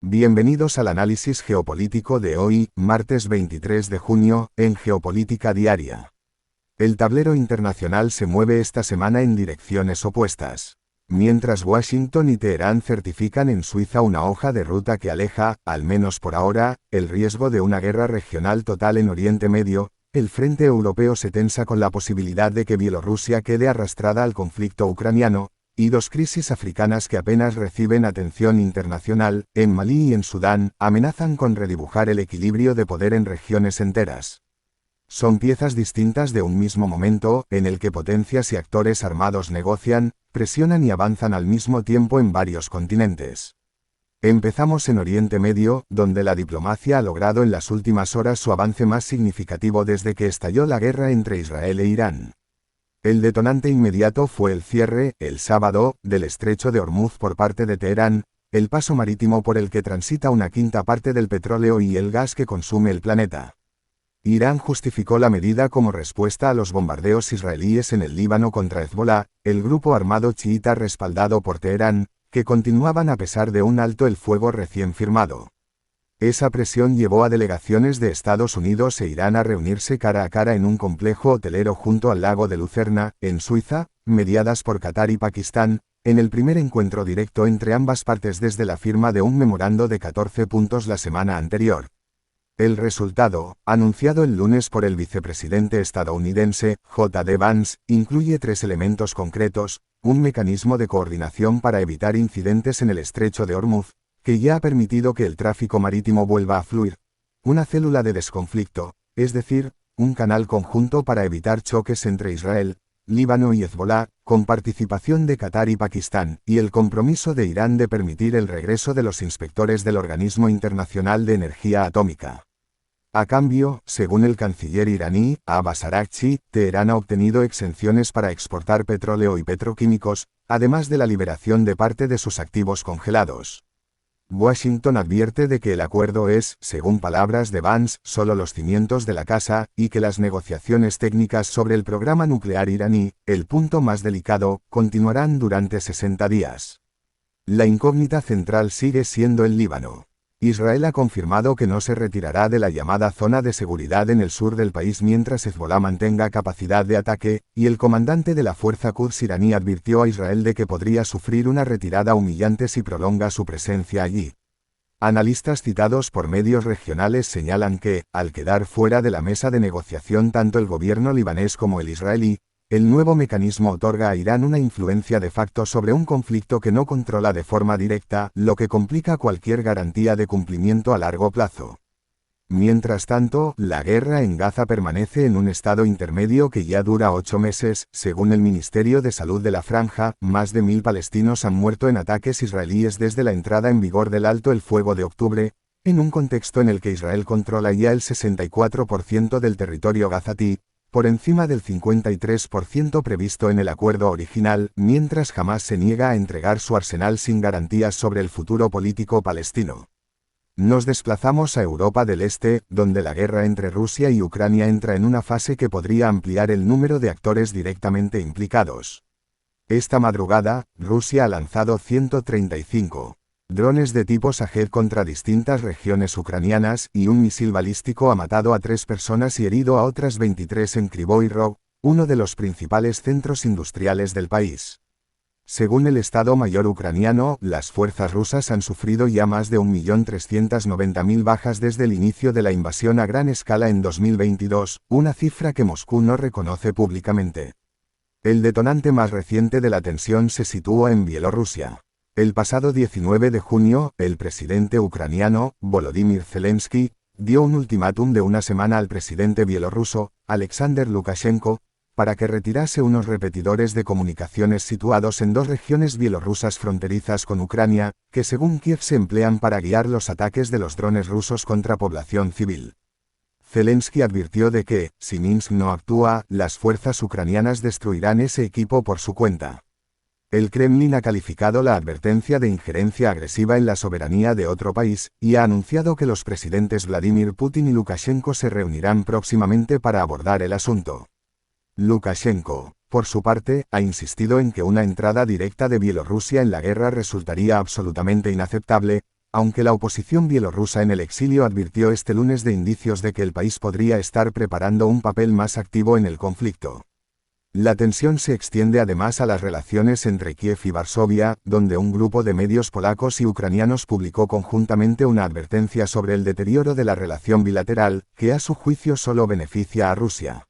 Bienvenidos al análisis geopolítico de hoy, martes 23 de junio, en Geopolítica Diaria. El tablero internacional se mueve esta semana en direcciones opuestas. Mientras Washington y Teherán certifican en Suiza una hoja de ruta que aleja, al menos por ahora, el riesgo de una guerra regional total en Oriente Medio, el frente europeo se tensa con la posibilidad de que Bielorrusia quede arrastrada al conflicto ucraniano, y dos crisis africanas que apenas reciben atención internacional, en Malí y en Sudán, amenazan con redibujar el equilibrio de poder en regiones enteras. Son piezas distintas de un mismo momento, en el que potencias y actores armados negocian, presionan y avanzan al mismo tiempo en varios continentes. Empezamos en Oriente Medio, donde la diplomacia ha logrado en las últimas horas su avance más significativo desde que estalló la guerra entre Israel e Irán. El detonante inmediato fue el cierre, el sábado, del estrecho de Hormuz por parte de Teherán, el paso marítimo por el que transita una quinta parte del petróleo y el gas que consume el planeta. Irán justificó la medida como respuesta a los bombardeos israelíes en el Líbano contra Hezbolá, el grupo armado chiita respaldado por Teherán, que continuaban a pesar de un alto el fuego recién firmado. Esa presión llevó a delegaciones de Estados Unidos e Irán a reunirse cara a cara en un complejo hotelero junto al lago de Lucerna, en Suiza, mediadas por Qatar y Pakistán, en el primer encuentro directo entre ambas partes desde la firma de un memorando de 14 puntos la semana anterior. El resultado, anunciado el lunes por el vicepresidente estadounidense, J.D. Vance, incluye 3 elementos concretos: un mecanismo de coordinación para evitar incidentes en el estrecho de Hormuz, que ya ha permitido que el tráfico marítimo vuelva a fluir; una célula de desconflicto, es decir, un canal conjunto para evitar choques entre Israel, Líbano y Hezbolá, con participación de Qatar y Pakistán; y el compromiso de Irán de permitir el regreso de los inspectores del Organismo Internacional de Energía Atómica. A cambio, según el canciller iraní, Abbas Araghchi, Teherán ha obtenido exenciones para exportar petróleo y petroquímicos, además de la liberación de parte de sus activos congelados. Washington advierte de que el acuerdo es, según palabras de Vance, solo los cimientos de la casa, y que las negociaciones técnicas sobre el programa nuclear iraní, el punto más delicado, continuarán durante 60 días. La incógnita central sigue siendo el Líbano. Israel ha confirmado que no se retirará de la llamada zona de seguridad en el sur del país mientras Hezbolá mantenga capacidad de ataque, y el comandante de la fuerza Quds iraní advirtió a Israel de que podría sufrir una retirada humillante si prolonga su presencia allí. Analistas citados por medios regionales señalan que, al quedar fuera de la mesa de negociación tanto el gobierno libanés como el israelí, el nuevo mecanismo otorga a Irán una influencia de facto sobre un conflicto que no controla de forma directa, lo que complica cualquier garantía de cumplimiento a largo plazo. Mientras tanto, la guerra en Gaza permanece en un estado intermedio que ya dura 8 meses, según el Ministerio de Salud de la Franja. Más de 1000 palestinos han muerto en ataques israelíes desde la entrada en vigor del alto el fuego de octubre, en un contexto en el que Israel controla ya el 64% del territorio gazatí, por encima del 53% previsto en el acuerdo original, mientras Hamás se niega a entregar su arsenal sin garantías sobre el futuro político palestino. Nos desplazamos a Europa del Este, donde la guerra entre Rusia y Ucrania entra en una fase que podría ampliar el número de actores directamente implicados. Esta madrugada, Rusia ha lanzado 135 drones de tipo Shahed contra distintas regiones ucranianas, y un misil balístico ha matado a 3 personas y herido a otras 23 en Kryvyi Rog, uno de los principales centros industriales del país. Según el Estado Mayor ucraniano, las fuerzas rusas han sufrido ya más de 1.390.000 bajas desde el inicio de la invasión a gran escala en 2022, una cifra que Moscú no reconoce públicamente. El detonante más reciente de la tensión se sitúa en Bielorrusia. El pasado 19 de junio, el presidente ucraniano, Volodymyr Zelensky, dio un ultimátum de una semana al presidente bielorruso, Alexander Lukashenko, para que retirase unos repetidores de comunicaciones situados en 2 regiones bielorrusas fronterizas con Ucrania, que según Kiev se emplean para guiar los ataques de los drones rusos contra población civil. Zelensky advirtió de que, si Minsk no actúa, las fuerzas ucranianas destruirán ese equipo por su cuenta. El Kremlin ha calificado la advertencia de injerencia agresiva en la soberanía de otro país, y ha anunciado que los presidentes Vladimir Putin y Lukashenko se reunirán próximamente para abordar el asunto. Lukashenko, por su parte, ha insistido en que una entrada directa de Bielorrusia en la guerra resultaría absolutamente inaceptable, aunque la oposición bielorrusa en el exilio advirtió este lunes de indicios de que el país podría estar preparando un papel más activo en el conflicto. La tensión se extiende además a las relaciones entre Kiev y Varsovia, donde un grupo de medios polacos y ucranianos publicó conjuntamente una advertencia sobre el deterioro de la relación bilateral, que a su juicio solo beneficia a Rusia.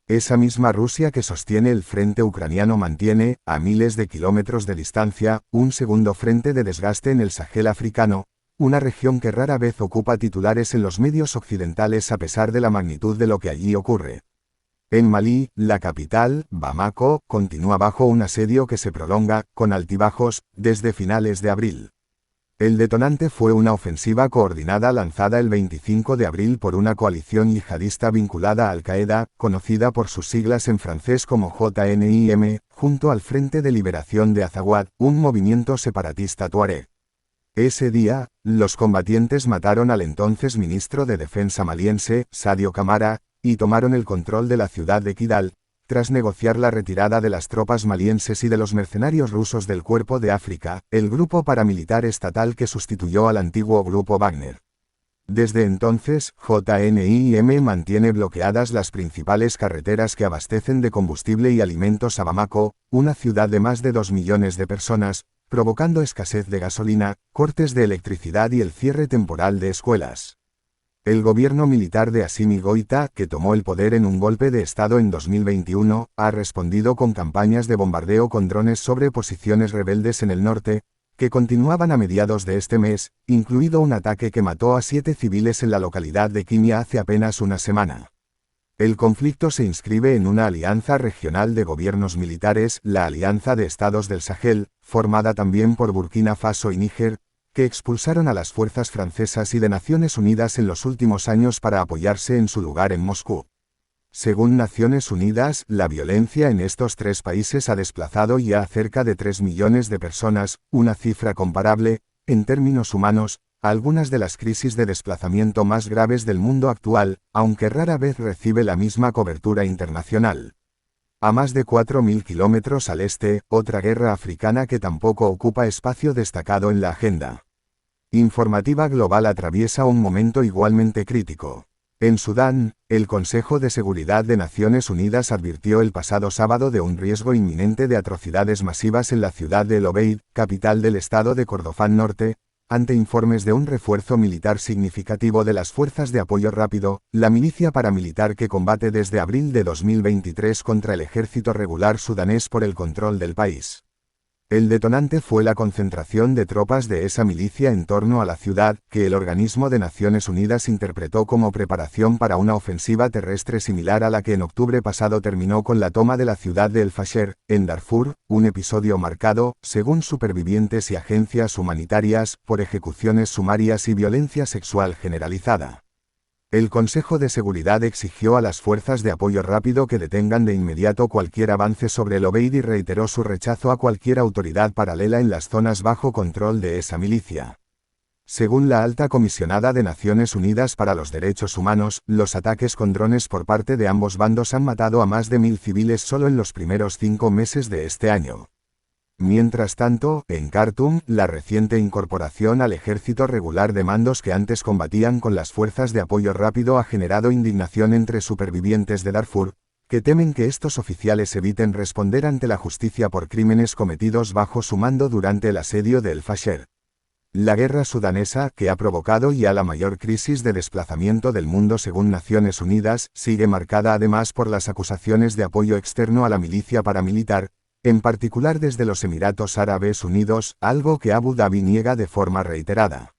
Esa misma Rusia que sostiene el frente ucraniano mantiene, a miles de kilómetros de distancia, un segundo frente de desgaste en el Sahel africano, una región que rara vez ocupa titulares en los medios occidentales a pesar de la magnitud de lo que allí ocurre. En Malí, la capital, Bamako, continúa bajo un asedio que se prolonga, con altibajos, desde finales de abril. El detonante fue una ofensiva coordinada lanzada el 25 de abril por una coalición yihadista vinculada a Al-Qaeda, conocida por sus siglas en francés como JNIM, junto al Frente de Liberación de Azawad, un movimiento separatista tuareg. Ese día, los combatientes mataron al entonces ministro de Defensa maliense, Sadio Camara, y tomaron el control de la ciudad de Kidal, tras negociar la retirada de las tropas malienses y de los mercenarios rusos del Cuerpo de África, el grupo paramilitar estatal que sustituyó al antiguo grupo Wagner. Desde entonces, JNIM mantiene bloqueadas las principales carreteras que abastecen de combustible y alimentos a Bamako, una ciudad de más de 2 millones de personas, provocando escasez de gasolina, cortes de electricidad y el cierre temporal de escuelas. El gobierno militar de Assimi Goïta, que tomó el poder en un golpe de Estado en 2021, ha respondido con campañas de bombardeo con drones sobre posiciones rebeldes en el norte, que continuaban a mediados de este mes, incluido un ataque que mató a 7 civiles en la localidad de Kimia hace apenas una semana. El conflicto se inscribe en una alianza regional de gobiernos militares, la Alianza de Estados del Sahel, formada también por Burkina Faso y Níger, que expulsaron a las fuerzas francesas y de Naciones Unidas en los últimos años para apoyarse en su lugar en Moscú. Según Naciones Unidas, la violencia en estos 3 países ha desplazado ya a cerca de 3 millones de personas, una cifra comparable, en términos humanos, a algunas de las crisis de desplazamiento más graves del mundo actual, aunque rara vez recibe la misma cobertura internacional. A más de 4.000 kilómetros al este, otra guerra africana que tampoco ocupa espacio destacado en la agenda informativa global atraviesa un momento igualmente crítico. En Sudán, el Consejo de Seguridad de Naciones Unidas advirtió el pasado sábado de un riesgo inminente de atrocidades masivas en la ciudad de El Obeid, capital del estado de Kordofán Norte, ante informes de un refuerzo militar significativo de las Fuerzas de Apoyo Rápido, la milicia paramilitar que combate desde abril de 2023 contra el ejército regular sudanés por el control del país. El detonante fue la concentración de tropas de esa milicia en torno a la ciudad, que el organismo de Naciones Unidas interpretó como preparación para una ofensiva terrestre similar a la que en octubre pasado terminó con la toma de la ciudad de El Fasher, en Darfur, un episodio marcado, según supervivientes y agencias humanitarias, por ejecuciones sumarias y violencia sexual generalizada. El Consejo de Seguridad exigió a las fuerzas de apoyo rápido que detengan de inmediato cualquier avance sobre El Obeid y reiteró su rechazo a cualquier autoridad paralela en las zonas bajo control de esa milicia. Según la alta comisionada de Naciones Unidas para los Derechos Humanos, los ataques con drones por parte de ambos bandos han matado a más de 1.000 civiles solo en los primeros 5 meses de este año. Mientras tanto, en Khartoum, la reciente incorporación al ejército regular de mandos que antes combatían con las fuerzas de apoyo rápido ha generado indignación entre supervivientes de Darfur, que temen que estos oficiales eviten responder ante la justicia por crímenes cometidos bajo su mando durante el asedio de El Fasher. La guerra sudanesa, que ha provocado ya la mayor crisis de desplazamiento del mundo según Naciones Unidas, sigue marcada además por las acusaciones de apoyo externo a la milicia paramilitar, en particular desde los Emiratos Árabes Unidos, algo que Abu Dhabi niega de forma reiterada.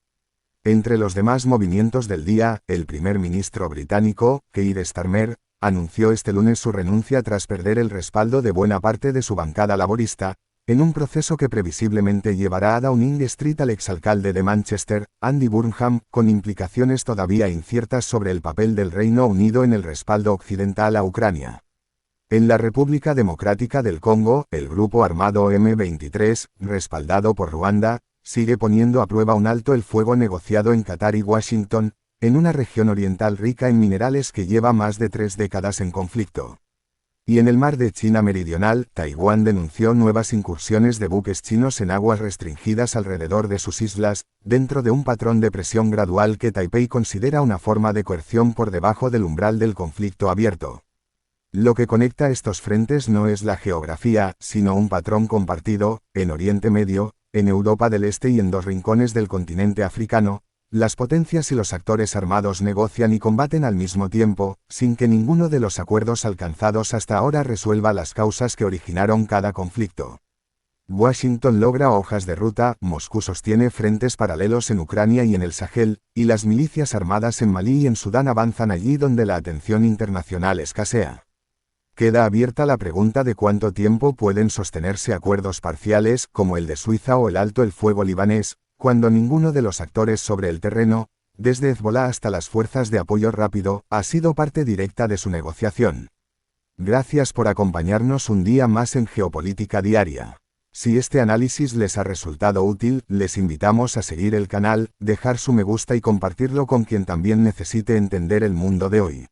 Entre los demás movimientos del día, el primer ministro británico, Keir Starmer, anunció este lunes su renuncia tras perder el respaldo de buena parte de su bancada laborista, en un proceso que previsiblemente llevará a Downing Street al exalcalde de Manchester, Andy Burnham, con implicaciones todavía inciertas sobre el papel del Reino Unido en el respaldo occidental a Ucrania. En la República Democrática del Congo, el grupo armado M23, respaldado por Ruanda, sigue poniendo a prueba un alto el fuego negociado en Qatar y Washington, en una región oriental rica en minerales que lleva más de 3 décadas en conflicto. Y en el mar de China Meridional, Taiwán denunció nuevas incursiones de buques chinos en aguas restringidas alrededor de sus islas, dentro de un patrón de presión gradual que Taipei considera una forma de coerción por debajo del umbral del conflicto abierto. Lo que conecta estos frentes no es la geografía, sino un patrón compartido, en Oriente Medio, en Europa del Este y en dos rincones del continente africano. Las potencias y los actores armados negocian y combaten al mismo tiempo, sin que ninguno de los acuerdos alcanzados hasta ahora resuelva las causas que originaron cada conflicto. Washington logra hojas de ruta, Moscú sostiene frentes paralelos en Ucrania y en el Sahel, y las milicias armadas en Malí y en Sudán avanzan allí donde la atención internacional escasea. Queda abierta la pregunta de cuánto tiempo pueden sostenerse acuerdos parciales, como el de Suiza o el alto el fuego libanés, cuando ninguno de los actores sobre el terreno, desde Hezbolá hasta las fuerzas de apoyo rápido, ha sido parte directa de su negociación. Gracias por acompañarnos un día más en Geopolítica Diaria. Si este análisis les ha resultado útil, les invitamos a seguir el canal, dejar su me gusta y compartirlo con quien también necesite entender el mundo de hoy.